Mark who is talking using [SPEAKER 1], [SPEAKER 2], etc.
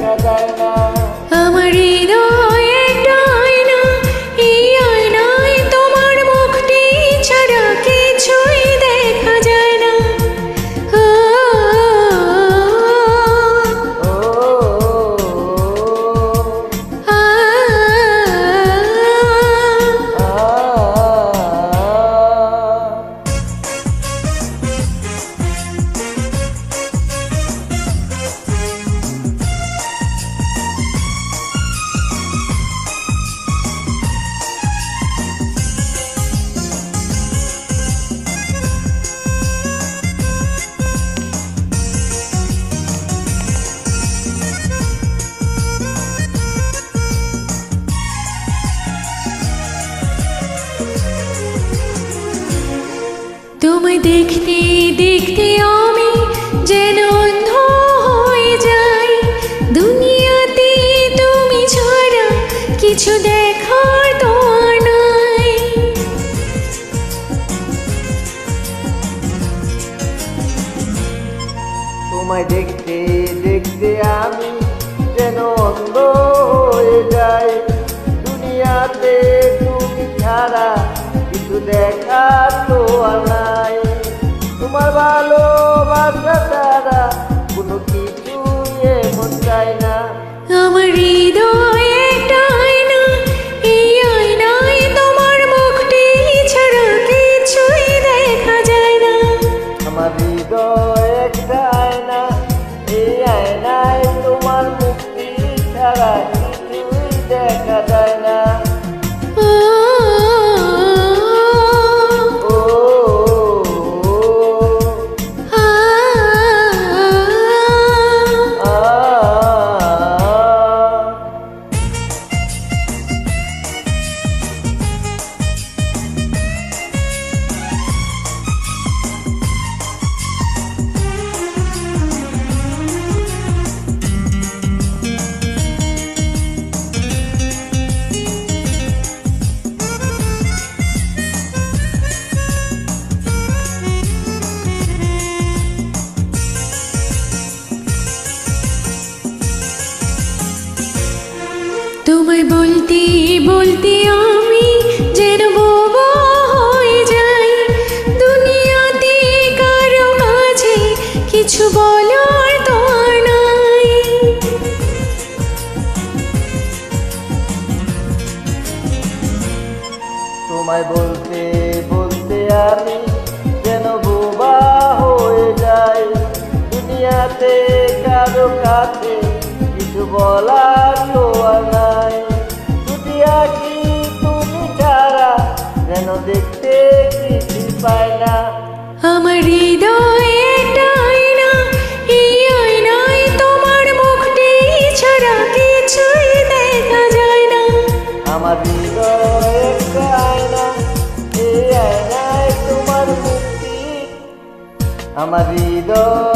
[SPEAKER 1] দেখা যায় না।
[SPEAKER 2] আমার হৃদয় একটা আয়না, এই আয়নায় তোমার মুখটি ছাড়া কিছুই দেখা যায় না।
[SPEAKER 1] ও
[SPEAKER 2] আ তোমায় দেখতে দেখতে আমি যেন অন্ধ হয়ে যাই। দুনিয়াতে তুমি ছাড়া কিছু দেখার তো আর নাই।
[SPEAKER 1] তোমায় দেখতে দেখতে আমি যেন অন্ধ হয়ে যাই। দুনিয়াতে তুমি ছাড়া কিছু দেখার তো আর নাই। তোমার ভালোবাসা ছাড়া কোনো কিছু এমন চাই না।
[SPEAKER 2] আমার হৃদয় একটা আয়না, এই আয়নায় তোমার মুখটি ছাড়া কিছুই দেখা যায় না।
[SPEAKER 1] আমার হৃদয় একটা আয়না, এই আয়নায় তোমার মুক্তি ছাড়া কিছুই দেখা যায় না।
[SPEAKER 2] ও
[SPEAKER 1] ও
[SPEAKER 2] আ
[SPEAKER 1] আ
[SPEAKER 2] তোমায় বলতে বলতে আমি যেন বোবা হয়ে যাই। দুনিয়াতে কারো কাছে কিছু বলার তো আর নাই।
[SPEAKER 1] তোমায় বলতে বলতে আমি যেন বোবা হয়ে যাই। দুনিয়াতে কারো কাছে কিছু বলার তো আর নাই। যদি আঁকি তুমি ছাড়া যেন দেখতে কিছু পাই না।
[SPEAKER 2] আমার হৃদয় একটা আয়না, এই আয়নায় তোমার মুখটি ছাড়া কিছুই দেখা যায় না।
[SPEAKER 1] আমার হৃদয় একটা আয়না, এই আয়নায় তোমার মুক্তি। আমার হৃদয়